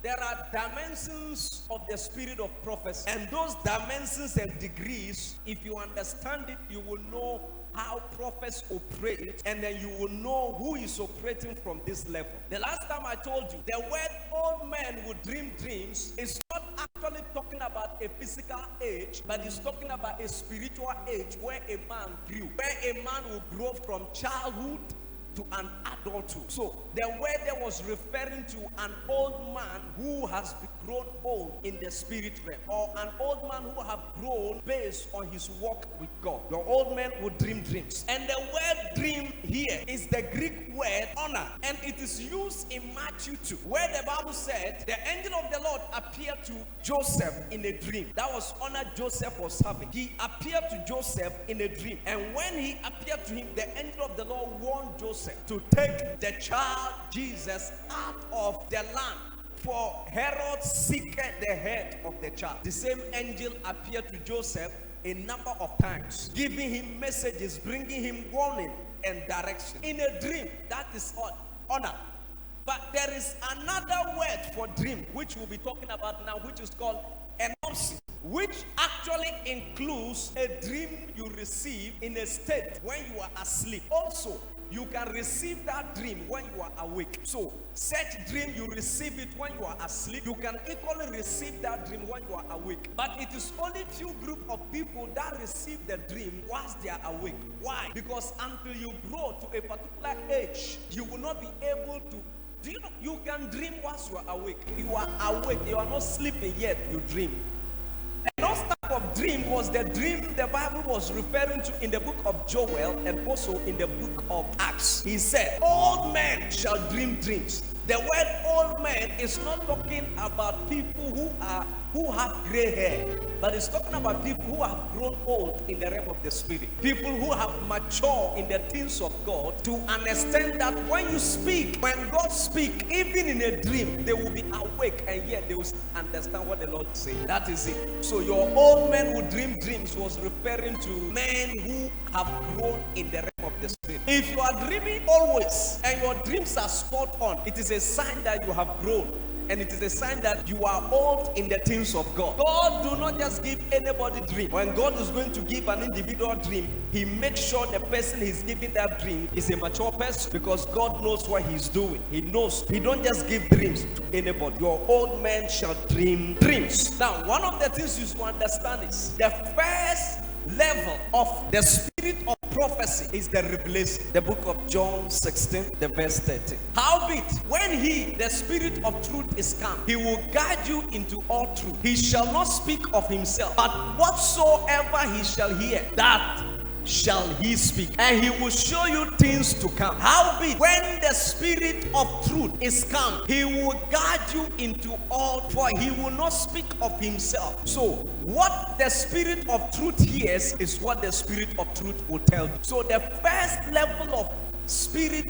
there are dimensions of the spirit of prophecy, and those dimensions and degrees, if you understand it, you will know how prophets operate, and then you will know who is operating from this level. The last time I told you, the word old men would dream dreams is not actually talking about a physical age, but it's talking about a spiritual age where a man grew, where a man will grow from childhood to an adulthood. So the word that was referring to an old man who has grown old in the spirit realm, or an old man who have grown based on his walk with God. The old man would dream dreams. And the word dream here is the Greek word honor, and it is used in Matthew 2, where the Bible said the angel of the Lord appeared to Joseph in a dream. That was honor Joseph was having. He appeared to Joseph in a dream, and when he appeared to him, the angel of the Lord warned Joseph to take the child Jesus out of the land, for Herod seeketh the head of the child. The same angel appeared to Joseph a number of times, giving him messages, bringing him warning and direction. In a dream, that is honor. But there is another word for dream, which we'll be talking about now, which is called enopsis, which actually includes a dream you receive in a state when you are asleep. Also, you can receive that dream when you are awake. So, such dream, you receive it when you are asleep. You can equally receive that dream when you are awake. But it is only few group of people that receive the dream whilst they are awake. Why? Because until you grow to a particular age, you will not be able to. Do you know you can dream whilst you are awake? You are awake, you are not sleeping yet, you dream. And those type of dream was the dream the Bible was referring to in the book of Joel and also in the book of Acts. He said, old men shall dream dreams. The word old man is not talking about people who have gray hair, but it's talking about people who have grown old in the realm of the spirit. People who have matured in the things of God to understand that when you speak, when God speaks, even in a dream, they will be awake and yet they will understand what the Lord is saying. That is it. So your old men who dream dreams was referring to men who have grown in the realm of the spirit. If you are dreaming always and your dreams are spot on, it is a sign that you have grown. And it is a sign that you are old in the things of God. God do not just give anybody dream. When God is going to give an individual dream, he makes sure the person he's giving that dream is a mature person, because God knows what he's doing. He knows. He don't just give dreams to anybody. Your old man shall dream dreams. Now, one of the things you should understand is the first level of the spirit of prophecy is the revelation. The book of John 16, the verse 13. Howbeit, when he, the spirit of truth, is come, he will guide you into all truth. He shall not speak of himself, but whatsoever he shall hear, that shall he speak, and he will show you things to come. Howbeit, when the spirit of truth is come, he will guide you into all, for he will not speak of himself. So what the spirit of truth hears is what the spirit of truth will tell you. So the first level of spirit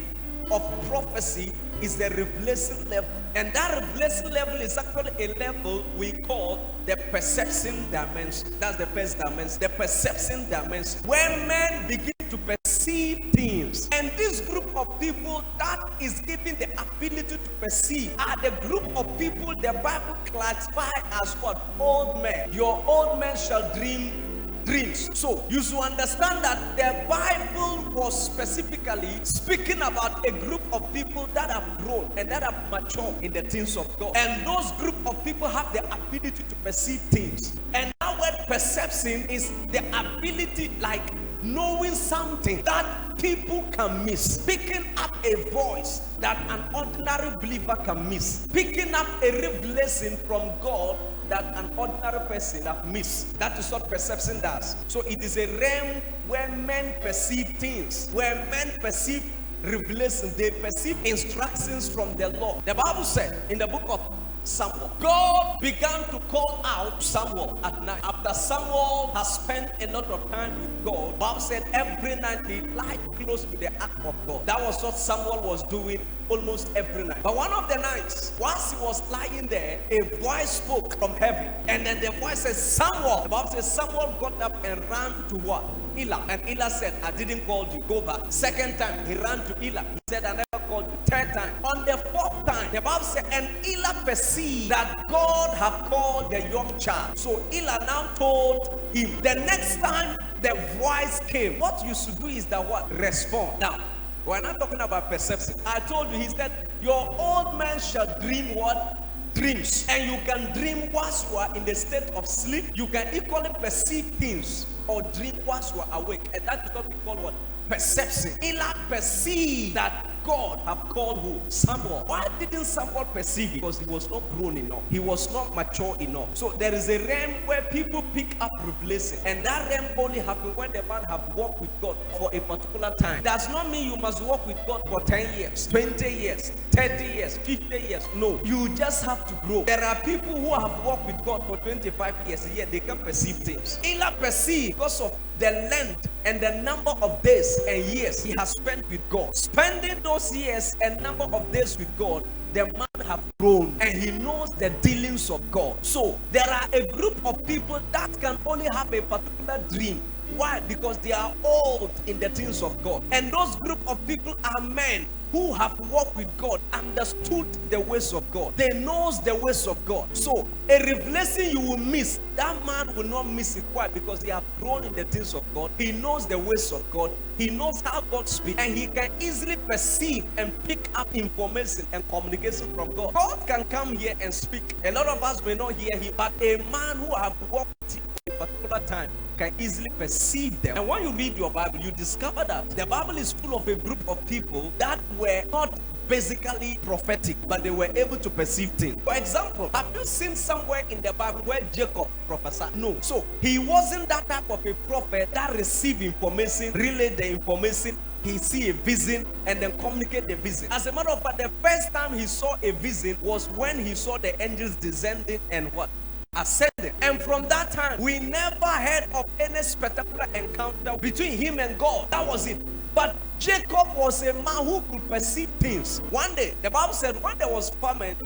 of prophecy is the revelation level, and that revelation level is actually a level we call the perception dimension. That's the first dimension, the perception dimension, where men begin to perceive things. And this group of people that is given the ability to perceive are the group of people the Bible classifies as what? Old men. Your old men shall dream dreams. So you should understand that the Bible was specifically speaking about a group of people that have grown and that have matured in the things of God. And those group of people have the ability to perceive things. And that word perception is the ability, like knowing something that people can miss, picking up a voice that an ordinary believer can miss, picking up a revelation from God that an ordinary person have missed. That is what perception does. So it is a realm where men perceive things, where men perceive revelation, they perceive instructions from the Lord. The Bible said in the book of Samuel, God began to call out Samuel at night. After Samuel has spent a lot of time with God, Bible said every night he lied close to the ark of God. That was what Samuel was doing almost every night. But one of the nights, whilst he was lying there, a voice spoke from heaven. And then the voice says, Samuel. The Bible says Samuel got up and ran to what? Eli. And Eli said, I didn't call you, go back. Second time he ran to Eli. He said, I never called you. Third time. On the fourth time, the Bible said, and Eli perceived that God had called the young child. So Eli now told him. The next time the voice came, what you should do is that what? Respond. Now, we're not talking about perception. I told you, he said, your old man shall dream what? Dreams. And you can dream whilst you are in the state of sleep. You can equally perceive things or dream whilst you are awake. And that is what we call what? Perception. Eli perceived that God have called who? Samuel. Why didn't Samuel perceive it? Because he was not grown enough. He was not mature enough. So there is a realm where people pick up revelation, and that realm only happens when the man have walked with God for a particular time. Does not mean you must walk with God for 10 years, 20 years, 30 years, 50 years. No, you just have to grow. There are people who have walked with God for 25 years, yet they can perceive things. Eli perceived because of the length and the number of days and years he has spent with God. Spending those years and number of days with God, the man have grown and he knows the dealings of God. So there are a group of people that can only have a particular dream. Why? Because they are old in the things of God. And those group of people are men who have walked with God, understood the ways of God. They knows the ways of God. So a revelation you will miss, that man will not miss it. Why? Because he have grown in the things of God. He knows the ways of God. He knows how God speaks, and he can easily perceive and pick up information and communication from God. God can come here and speak. A lot of us may not hear him, but a man who have walked with him at a particular time can easily perceive them. And when you read your Bible, you discover that the Bible is full of a group of people that were not basically prophetic, but they were able to perceive things. For example, have you seen somewhere in the Bible where Jacob prophesied? No. So he wasn't that type of a prophet that received information, relayed the information. He see a vision and then communicate the vision. As a matter of fact, the first time he saw a vision was when he saw the angels descending and what? Ascended. And from that time, we never heard of any spectacular encounter between him and God. That was it. But Jacob was a man who could perceive things. One day, the Bible said, when there was famine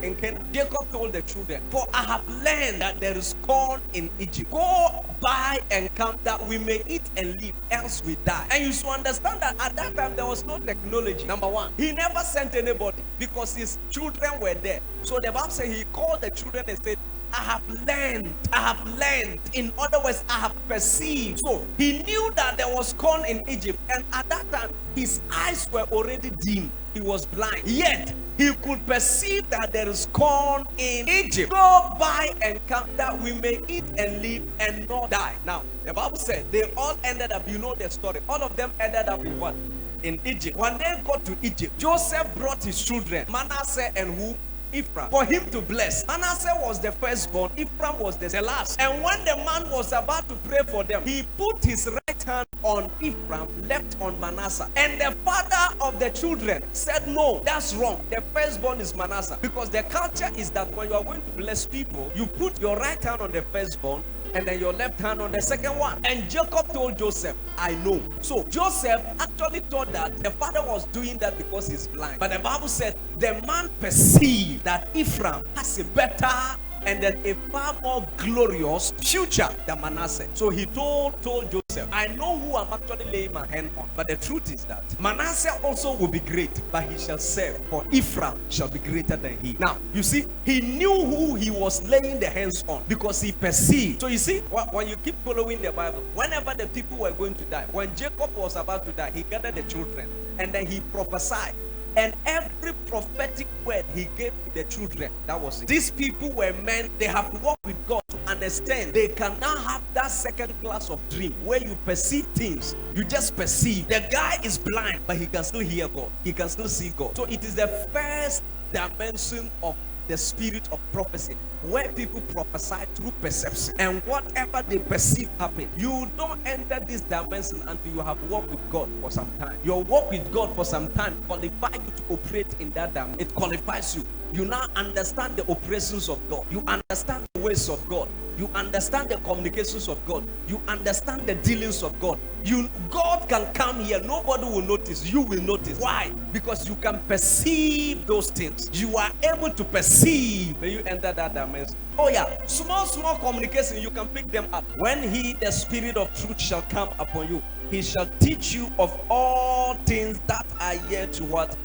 in Canaan, Jacob told the children, for I have learned that there is corn in Egypt. Go buy and come that we may eat and live, else we die. And you should understand that at that time there was no technology. Number one, he never sent anybody because his children were there. So the Bible said he called the children and said, I have learned. In other words, I have perceived. So he knew that there was corn in Egypt, and at that time his eyes were already dim. He was blind. Yet he could perceive that there is corn in Egypt. Go buy and come that we may eat and live and not die. Now, the Bible said they all ended up, you know the story. All of them ended up in what? In Egypt. When they got to Egypt, Joseph brought his children, Manasseh and who? Ephraim, for him to bless. Manasseh was the firstborn, Ephraim was the last. And when the man was about to pray for them, he put his right hand on Ephraim, left on Manasseh. And the father of the children said, no, that's wrong. The firstborn is Manasseh. Because the culture is that when you are going to bless people, you put your right hand on the firstborn and then your left hand on the second one. And Jacob told Joseph, I know. So Joseph actually thought that the father was doing that because he's blind. But the Bible said the man perceived that Ephraim has a better and then a far more glorious future than Manasseh. So he told Joseph, I know who I'm actually laying my hand on. But the truth is that Manasseh also will be great, but he shall serve, for Ephraim shall be greater than he. Now, you see, he knew who he was laying the hands on because he perceived. So you see, when you keep following the Bible, whenever the people were going to die, when Jacob was about to die, he gathered the children and then he prophesied. And every prophetic word he gave to the children, that was it. These people were men, they have walked with God to understand. They can now have that second class of dream where you perceive things. You just perceive. The guy is blind, but he can still hear God. He can still see God. So it is the first dimension of the spirit of prophecy, where people prophesy through perception, and whatever they perceive happen. You don't enter this dimension until you have walked with God for some time. Your walk with God for some time qualifies you to operate in that dimension. It qualifies you. You now understand the operations of God. You understand the ways of God. You understand the communications of God. You understand the dealings of God. God can come here. Nobody will notice. You will notice. Why? Because you can perceive those things. You are able to perceive. When you enter that dimension. Oh yeah. Small communication, you can pick them up. When he, the Spirit of truth, shall come upon you, he shall teach you of all things that are yet to what?